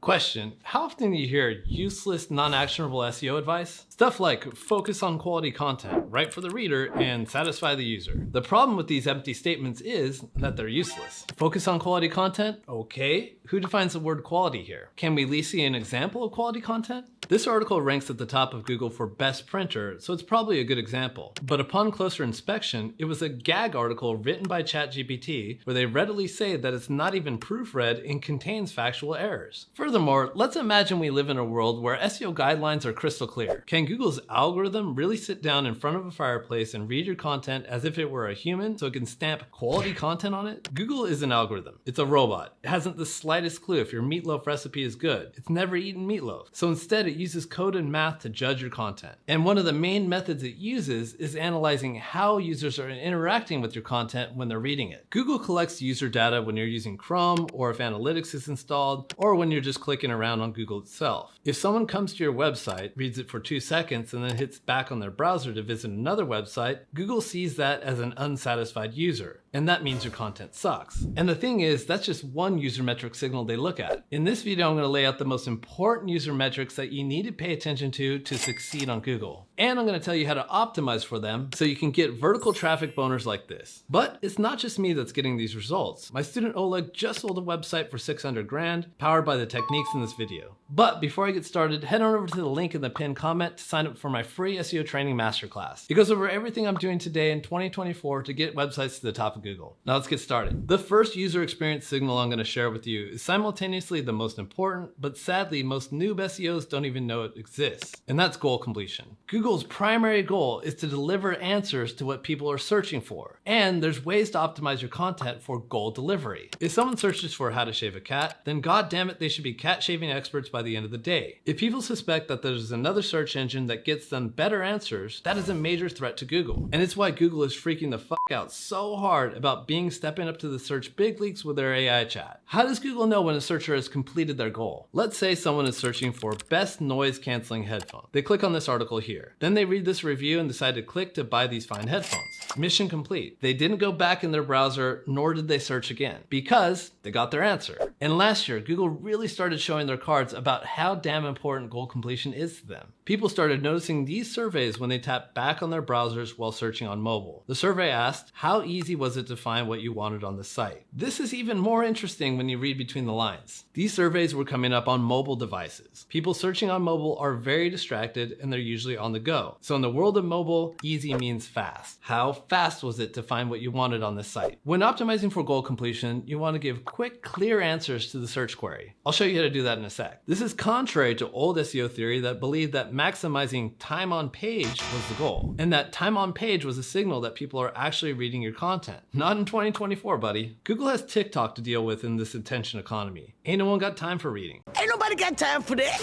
Question: how often do you hear useless, non-actionable SEO advice? Stuff like focus on quality content, write for the reader, and satisfy the user. The problem with these empty statements is that they're useless. Focus on quality content? Okay. Who defines the word quality here? Can we at least see an example of quality content? This article ranks at the top of Google for best printer, so it's probably a good example. But upon closer inspection, it was a gag article written by ChatGPT where they readily say that it's not even proofread and contains factual errors. Furthermore, let's imagine we live in a world where SEO guidelines are crystal clear. Can Google's algorithm really sit down in front of a fireplace and read your content as if it were a human so it can stamp quality content on it? Google is an algorithm. It's a robot. It hasn't the slightest clue if your meatloaf recipe is good. It's never eaten meatloaf. So instead, it uses code and math to judge your content. And one of the main methods it uses is analyzing how users are interacting with your content when they're reading it. Google collects user data when you're using Chrome, or if analytics is installed, or when you're just clicking around on Google itself. If someone comes to your website, reads it for 2 seconds, and then hits back on their browser to visit another website, Google sees that as an unsatisfied user. And that means your content sucks. And the thing is, that's just one user metric signal they look at. In this video, I'm going to lay out the most important user metrics that you need to pay attention to succeed on Google. And I'm going to tell you how to optimize for them so you can get vertical traffic boners like this. But it's not just me that's getting these results. My student Oleg just sold a website for 600 grand, powered by the techniques in this video. But before I get started, head on over to the link in the pinned comment to sign up for my free SEO training masterclass. It goes over everything I'm doing today in 2024 to get websites to the top of Google. Now let's get started. The first user experience signal I'm going to share with you is simultaneously the most important, but sadly most noob SEOs don't even know it exists, and that's goal completion. Google's primary goal is to deliver answers to what people are searching for, and there's ways to optimize your content for goal delivery. If someone searches for how to shave a cat, then god damn it, they should be cat shaving experts by the end of the day. If people suspect that there's another search engine that gets them better answers, that is a major threat to Google. And it's why Google is freaking the fuck out so hard about Bing stepping up to the search big leagues with their AI chat. How does Google know when a searcher has completed their goal? Let's say someone is searching for best noise canceling headphones. They click on this article here. Then they read this review and decide to click to buy these fine headphones. Mission complete. They didn't go back in their browser, nor did they search again, because they got their answer. And last year, Google really started showing their cards about how damn important goal completion is to them. People started noticing these surveys when they tapped back on their browsers while searching on mobile. The survey asked, how easy was it to find what you wanted on the site? This is even more interesting when you read between the lines. These surveys were coming up on mobile devices. People searching on mobile are very distracted and they're usually on the go. So in the world of mobile, easy means fast. How fast was it to find what you wanted on the site? When optimizing for goal completion, you want to give quick, clear answers to the search query. I'll show you how to do that in a sec. This is contrary to old SEO theory that believed that maximizing time on page was the goal, and that time on page was a signal that people are actually reading your content. Not in 2024, buddy. Google has TikTok to deal with in this attention economy. Ain't no one got time for reading. Ain't nobody got time for that.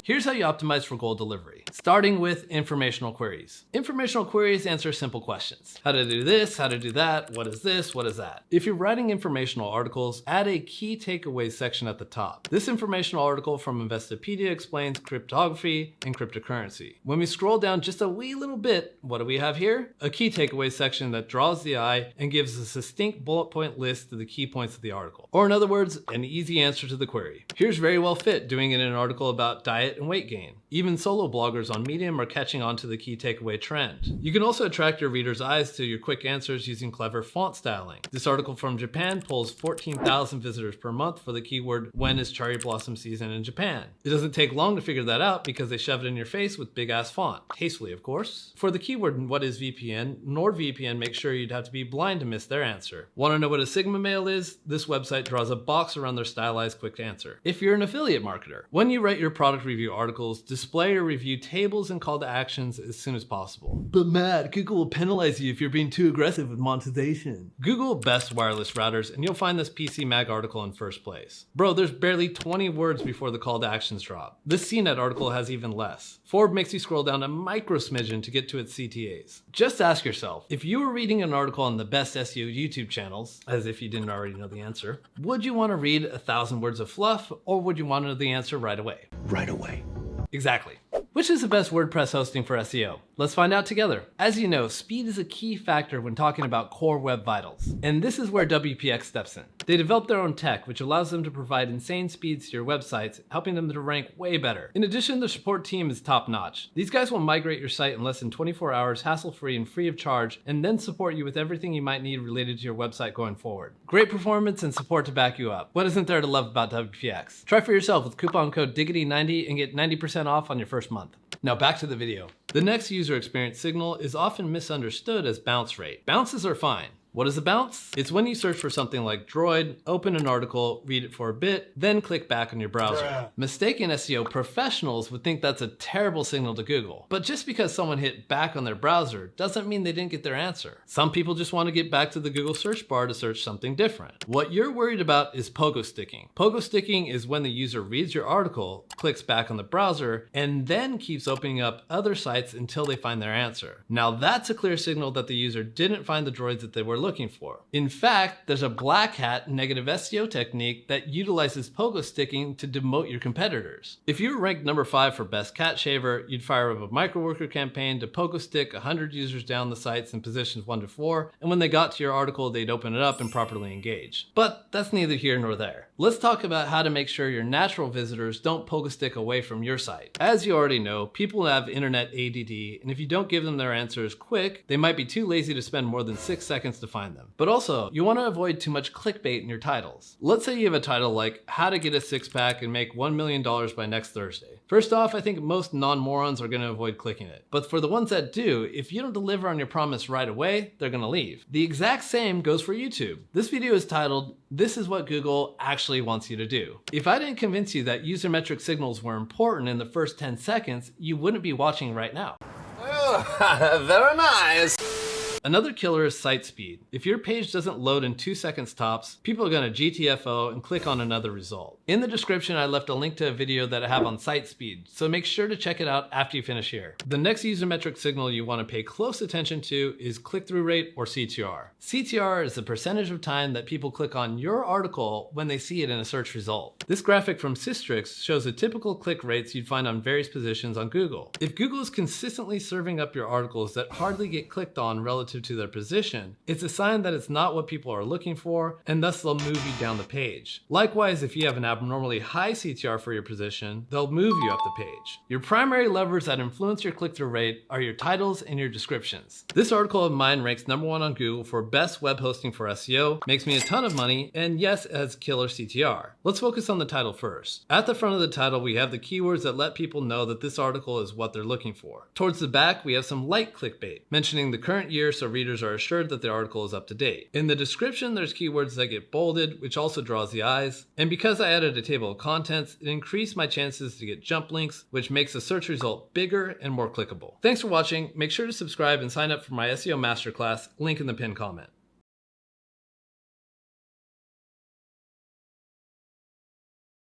Here's how you optimize for goal delivery. Starting with informational queries. Informational queries answer simple questions. How to do this, how to do that, what is this, what is that? If you're writing informational articles, add a key takeaways section at the top. This informational article from Investopedia explains cryptography and cryptocurrency. When we scroll down just a wee little bit, what do we have here? A key takeaways section that draws the eye and gives a succinct bullet point list of the key points of the article. Or in other words, an easy answer to the query. Here's very well fit doing it in an article about diet and weight gain. Even solo bloggers on Medium are catching on to the key takeaway trend. You can also attract your readers' eyes to your quick answers using clever font styling. This article from Japan pulls 14,000 visitors per month for the keyword, when is cherry blossom season in Japan? It doesn't take long to figure that out because they shove it in your face with big ass font. Tastefully, of course. For the keyword, what is VPN? NordVPN makes sure you'd have to be blind to miss their answer. Want to know what a Sigma mail is? This website draws a box around their stylized quick answer. If you're an affiliate marketer, when you write your product review articles, display or review tables and call to actions as soon as possible. But Matt, Google will penalize you if you're being too aggressive with monetization. Google best wireless routers and you'll find this PC Mag article in first place. Bro, there's barely 20 words before the call to actions drop. This CNET article has even less. Forbes makes you scroll down a micro smidgen to get to its CTAs. Just ask yourself, if you were reading an article on the best SEO YouTube channels, as if you didn't already know the answer, would you want to read 1,000 words of fluff or would you want to know the answer right away? Right away. Exactly. Which is the best WordPress hosting for SEO? Let's find out together. As you know, speed is a key factor when talking about core web vitals. And this is where WPX steps in. They developed their own tech, which allows them to provide insane speeds to your websites, helping them to rank way better. In addition, the support team is top-notch. These guys will migrate your site in less than 24 hours, hassle-free and free of charge, and then support you with everything you might need related to your website going forward. Great performance and support to back you up. What isn't there to love about WPX? Try for yourself with coupon code Diggity90 and get 90% off on your first month. Now back to the video. The next user experience signal is often misunderstood as bounce rate. Bounces are fine. What is a bounce? It's when you search for something like droid, open an article, read it for a bit, then click back on your browser. Mistaken SEO professionals would think that's a terrible signal to Google. But just because someone hit back on their browser doesn't mean they didn't get their answer. Some people just want to get back to the Google search bar to search something different. What you're worried about is pogo sticking. Pogo sticking is when the user reads your article, clicks back on the browser, and then keeps opening up other sites until they find their answer. Now that's a clear signal that the user didn't find the droids that they were looking for. In fact, there's a black hat negative SEO technique that utilizes pogo sticking to demote your competitors. If you were ranked number 5 for best cat shaver, you'd fire up a microworker campaign to pogo stick 100 users down the sites in positions 1 to 4, and when they got to your article, they'd open it up and properly engage. But that's neither here nor there. Let's talk about how to make sure your natural visitors don't pogo stick away from your site. As you already know, people have internet ADD, and if you don't give them their answers quick, they might be too lazy to spend more than 6 seconds to find them. But also, you want to avoid too much clickbait in your titles. Let's say you have a title like, How to Get a Six-Pack and Make $1 Million by Next Thursday. First off, I think most non-morons are going to avoid clicking it. But for the ones that do, if you don't deliver on your promise right away, they're going to leave. The exact same goes for YouTube. This video is titled, This is what Google actually wants you to do. If I didn't convince you that user metric signals were important in the first 10 seconds, you wouldn't be watching right now. Oh, very nice. Another killer is site speed. If your page doesn't load in 2 seconds tops, people are going to GTFO and click on another result. In the description, I left a link to a video that I have on Sitespeed, so make sure to check it out after you finish here. The next user metric signal you want to pay close attention to is click-through rate, or CTR. CTR is the percentage of time that people click on your article when they see it in a search result. This graphic from Systrix shows the typical click rates you'd find on various positions on Google. If Google is consistently serving up your articles that hardly get clicked on relative to their position, it's a sign that it's not what people are looking for, and thus they'll move you down the page. Likewise, if you have an abnormally high CTR for your position, they'll move you up the page. Your primary levers that influence your click-through rate are your titles and your descriptions. This article of mine ranks number 1 on Google for best web hosting for SEO, makes me a ton of money, and yes, it has killer CTR. Let's focus on the title first. At the front of the title, we have the keywords that let people know that this article is what they're looking for. Towards the back, we have some light clickbait, mentioning the current year so readers are assured that their article is up to date. In the description, there's keywords that get bolded, which also draws the eyes. And because I added a table of contents, it increased my chances to get jump links, which makes the search result bigger and more clickable. Thanks for watching. Make sure to subscribe and sign up for my SEO masterclass, link in the pinned comment.